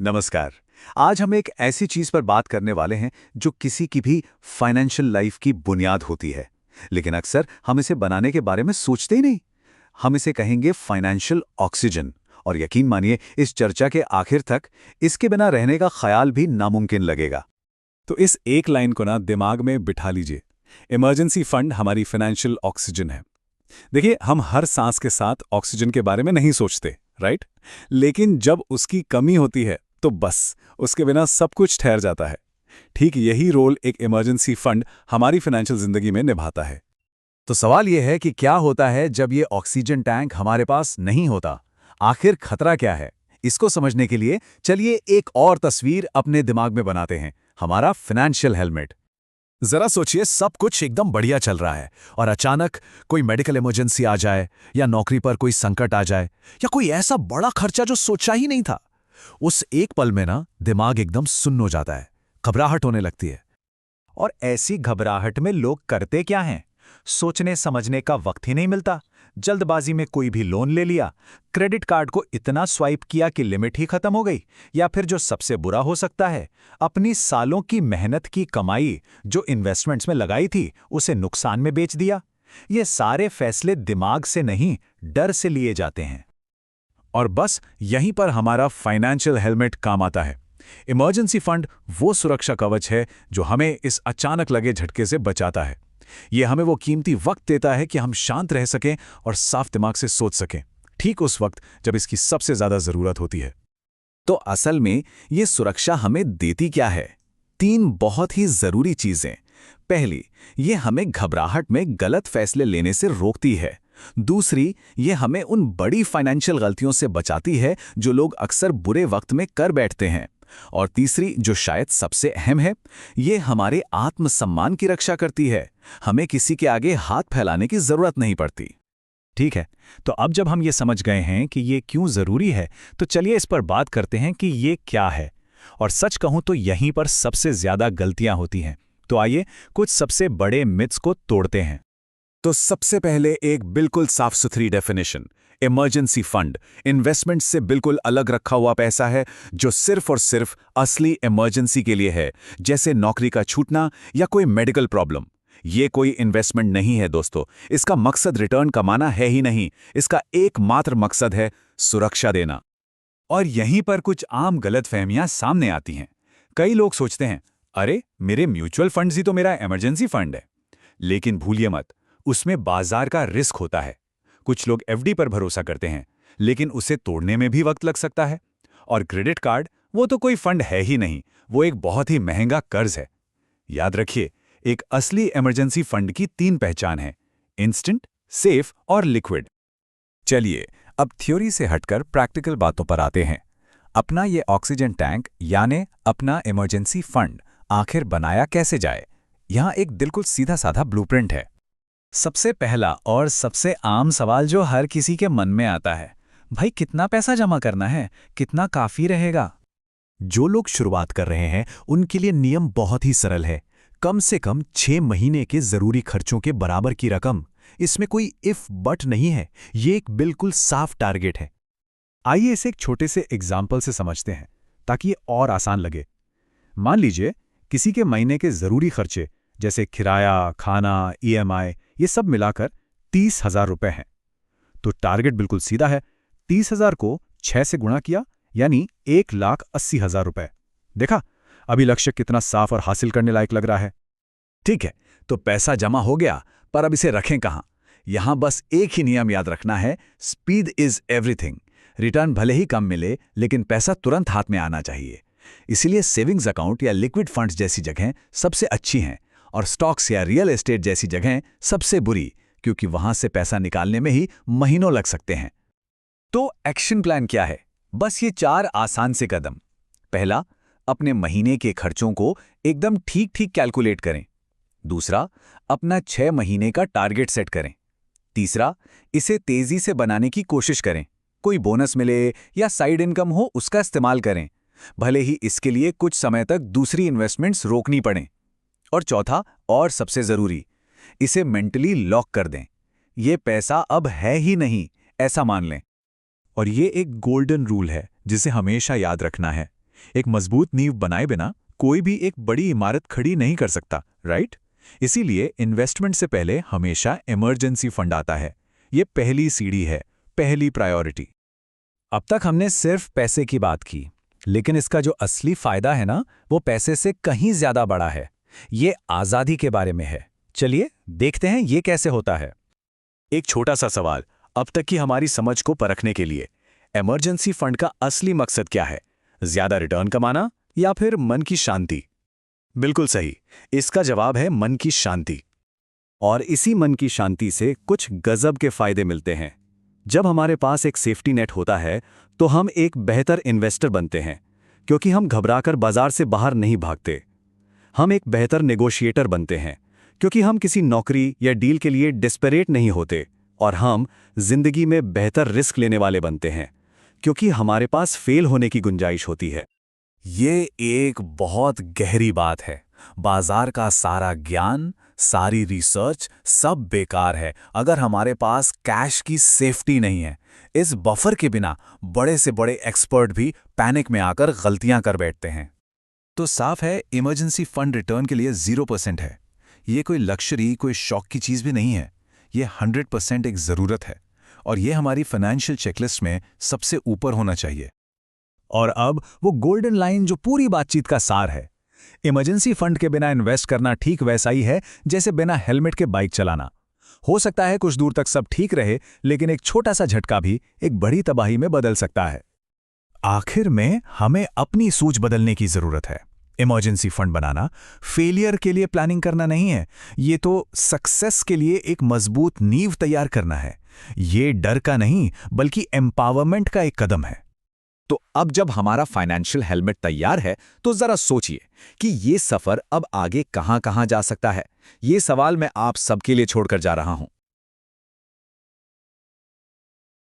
नमस्कार। आज हम एक ऐसी चीज पर बात करने वाले हैं जो किसी की भी फाइनेंशियल लाइफ की बुनियाद होती है, लेकिन अक्सर हम इसे बनाने के बारे में सोचते ही नहीं। हम इसे कहेंगे फाइनेंशियल ऑक्सीजन। और यकीन मानिए, इस चर्चा के आखिर तक इसके बिना रहने का ख्याल भी नामुमकिन लगेगा। तो इस एक लाइन को ना दिमाग में बिठा लीजिए। इमरजेंसी फंड हमारी फाइनेंशियल ऑक्सीजन है। देखिए, हम हर सांस के साथ ऑक्सीजन के बारे में नहीं सोचते, राइट? लेकिन जब उसकी कमी होती है तो बस उसके बिना सब कुछ ठहर जाता है। ठीक यही रोल एक इमरजेंसी फंड हमारी फाइनेंशियल जिंदगी में निभाता है। तो सवाल यह है कि क्या होता है जब ये ऑक्सीजन टैंक हमारे पास नहीं होता? आखिर खतरा क्या है? इसको समझने के लिए चलिए एक और तस्वीर अपने दिमाग में बनाते हैं, हमारा फाइनेंशियल हेलमेट। जरा सोचिए, सब कुछ एकदम बढ़िया चल रहा है और अचानक कोई मेडिकल इमरजेंसी आ जाए, या नौकरी पर कोई संकट आ जाए, या कोई ऐसा बड़ा खर्चा जो सोचा ही नहीं था। उस एक पल में ना दिमाग एकदम सुन्न हो जाता है, घबराहट होने लगती है। और ऐसी घबराहट में लोग करते क्या हैं? सोचने समझने का वक्त ही नहीं मिलता। जल्दबाजी में कोई भी लोन ले लिया, क्रेडिट कार्ड को इतना स्वाइप किया कि लिमिट ही खत्म हो गई, या फिर जो सबसे बुरा हो सकता है, अपनी सालों की मेहनत की कमाई जो इन्वेस्टमेंट्स में लगाई थी उसे नुकसान में बेच दिया। ये सारे फैसले दिमाग से नहीं, डर से लिए जाते हैं। और बस यहीं पर हमारा फाइनेंशियल हेलमेट काम आता है। इमरजेंसी फंड वो सुरक्षा कवच है जो हमें इस अचानक लगे झटके से बचाता है। ये हमें वो कीमती वक्त देता है कि हम शांत रह सकें और साफ दिमाग से सोच सकें, ठीक उस वक्त जब इसकी सबसे ज्यादा जरूरत होती है। तो असल में ये सुरक्षा हमें देती क्या है? 3 बहुत ही जरूरी चीजें। पहली, ये हमें घबराहट में गलत फैसले लेने से रोकती है। दूसरी, ये हमें उन बड़ी फाइनेंशियल गलतियों से बचाती है जो लोग अक्सर बुरे वक्त में कर बैठते हैं। और तीसरी, जो शायद सबसे अहम है, ये हमारे आत्मसम्मान की रक्षा करती है। हमें किसी के आगे हाथ फैलाने की जरूरत नहीं पड़ती। ठीक है, तो अब जब हम ये समझ गए हैं कि ये क्यों जरूरी है, तो चलिए इस पर बात करते हैं कि ये क्या है। और सच कहूं तो यहीं पर सबसे ज्यादा गलतियां होती हैं। तो आइए कुछ सबसे बड़े मिथ्स को तोड़ते हैं। तो सबसे पहले एक बिल्कुल साफ सुथरी डेफिनेशन। इमरजेंसी फंड इन्वेस्टमेंट से बिल्कुल अलग रखा हुआ पैसा है जो सिर्फ और सिर्फ असली इमरजेंसी के लिए है, जैसे नौकरी का छूटना या कोई मेडिकल प्रॉब्लम। ये कोई इन्वेस्टमेंट नहीं है दोस्तों। इसका मकसद रिटर्न कमाना है ही नहीं। इसका एकमात्र मकसद है सुरक्षा देना। और यहीं पर कुछ आम गलतफहमियां सामने आती हैं। कई लोग सोचते हैं, अरे मेरे म्यूचुअल फंड्स ही तो मेरा इमरजेंसी फंड है। लेकिन भूलिए मत, उसमें बाजार का रिस्क होता है। कुछ लोग एफडी पर भरोसा करते हैं, लेकिन उसे तोड़ने में भी वक्त लग सकता है। और क्रेडिट कार्ड, वो तो कोई फंड है ही नहीं, वो एक बहुत ही महंगा कर्ज है। याद रखिए, एक असली इमरजेंसी फंड की 3 पहचान है: इंस्टेंट, सेफ और लिक्विड। चलिए अब थ्योरी से हटकर प्रैक्टिकल बातों पर आते हैं। अपना ये ऑक्सीजन टैंक यानी अपना इमरजेंसी फंड आखिर बनाया कैसे जाए? यहाँ एक बिल्कुल सीधा साधा ब्लूप्रिंट है। सबसे पहला और सबसे आम सवाल जो हर किसी के मन में आता है, भाई कितना पैसा जमा करना है, कितना काफी रहेगा? जो लोग शुरुआत कर रहे हैं उनके लिए नियम बहुत ही सरल है। कम से कम 6 महीने के जरूरी खर्चों के बराबर की रकम। इसमें कोई इफ बट नहीं है, ये एक बिल्कुल साफ टारगेट है। आइए इसे एक छोटे से एग्जाम्पल से समझते हैं ताकि ये और आसान लगे। मान लीजिए किसी के महीने के जरूरी खर्चे जैसे किराया, खाना, ईएमआई, ये सब मिलाकर 30,000 रुपए हैं। तो टारगेट बिल्कुल सीधा है। 30,000 को 6 से गुणा किया यानी 1,80,000 रुपए। देखा, अभी लक्ष्य कितना साफ और हासिल करने लायक लग रहा है। ठीक है, तो पैसा जमा हो गया, पर अब इसे रखें कहां? यहां बस एक ही नियम याद रखना है: स्पीड इज एवरीथिंग। रिटर्न भले ही कम मिले, लेकिन पैसा तुरंत हाथ में आना चाहिए। इसीलिए सेविंग्स अकाउंट या लिक्विड फंड्स जैसी जगहें सबसे अच्छी हैं, और स्टॉक्स या रियल एस्टेट जैसी जगहें सबसे बुरी, क्योंकि वहां से पैसा निकालने में ही महीनों लग सकते हैं। तो एक्शन प्लान क्या है? बस ये 4 आसान से कदम। पहला, अपने महीने के खर्चों को एकदम ठीक ठीक कैलकुलेट करें। दूसरा, अपना 6 महीने का टारगेट सेट करें। तीसरा, इसे तेजी से बनाने की कोशिश करें। कोई बोनस मिले या साइड इनकम हो, उसका इस्तेमाल करें, भले ही इसके लिए कुछ समय तक दूसरी इन्वेस्टमेंट्स रोकनी पड़ें। और चौथा और सबसे जरूरी, इसे मेंटली लॉक कर दें। ये पैसा अब है ही नहीं, ऐसा मान लें। और ये एक गोल्डन रूल है जिसे हमेशा याद रखना है। एक मजबूत नींव बनाए बिना कोई भी एक बड़ी इमारत खड़ी नहीं कर सकता, राइट? इसीलिए इन्वेस्टमेंट से पहले हमेशा इमरजेंसी फंड आता है। ये पहली सीढ़ी है, पहली प्रायोरिटी। अब तक हमने सिर्फ पैसे की बात की, लेकिन इसका जो असली फायदा है ना, वो पैसे से कहीं ज्यादा बड़ा है। ये आज़ादी के बारे में है। चलिए देखते हैं ये कैसे होता है। एक छोटा सा सवाल, अब तक की हमारी समझ को परखने के लिए, इमरजेंसी फंड का असली मकसद क्या है? ज्यादा रिटर्न कमाना या फिर मन की शांति? बिल्कुल सही, इसका जवाब है मन की शांति। और इसी मन की शांति से कुछ गजब के फायदे मिलते हैं। जब हमारे पास एक सेफ्टी नेट होता है तो हम एक बेहतर इन्वेस्टर बनते हैं, क्योंकि हम घबराकर बाजार से बाहर नहीं भागते। हम एक बेहतर नेगोशिएटर बनते हैं, क्योंकि हम किसी नौकरी या डील के लिए डिस्परेट नहीं होते। और हम जिंदगी में बेहतर रिस्क लेने वाले बनते हैं, क्योंकि हमारे पास फेल होने की गुंजाइश होती है। ये एक बहुत गहरी बात है। बाजार का सारा ज्ञान, सारी रिसर्च सब बेकार है अगर हमारे पास कैश की सेफ्टी नहीं है। इस बफर के बिना बड़े से बड़े एक्सपर्ट भी पैनिक में आकर गलतियां कर बैठते हैं। तो साफ है, इमरजेंसी फंड रिटर्न के लिए 0% है। ये कोई लक्जरी, कोई शौक की चीज़ भी नहीं है। ये 100% एक ज़रूरत है, और ये हमारी फाइनेंशियल चेकलिस्ट में सबसे ऊपर होना चाहिए। और अब वो गोल्डन लाइन जो पूरी बातचीत का सार है। इमरजेंसी फंड के बिना इन्वेस्ट करना ठीक वैसा ही है जैसे बिना हेलमेट के बाइक चलाना। हो सकता है कुछ दूर तक सब ठीक रहे, लेकिन एक छोटा सा झटका भी एक बड़ी तबाही में बदल सकता है। आखिर में हमें अपनी सोच बदलने की जरूरत है। इमरजेंसी फंड बनाना फेलियर के लिए प्लानिंग करना नहीं है, ये तो सक्सेस के लिए एक मजबूत नींव तैयार करना है। ये डर का नहीं, बल्कि एम्पावरमेंट का एक कदम है। तो अब जब हमारा फाइनेंशियल हेलमेट तैयार है, तो जरा सोचिए कि ये सफर अब आगे कहां कहां जा सकता है। ये सवाल मैं आप सबके लिए छोड़कर जा रहा हूं।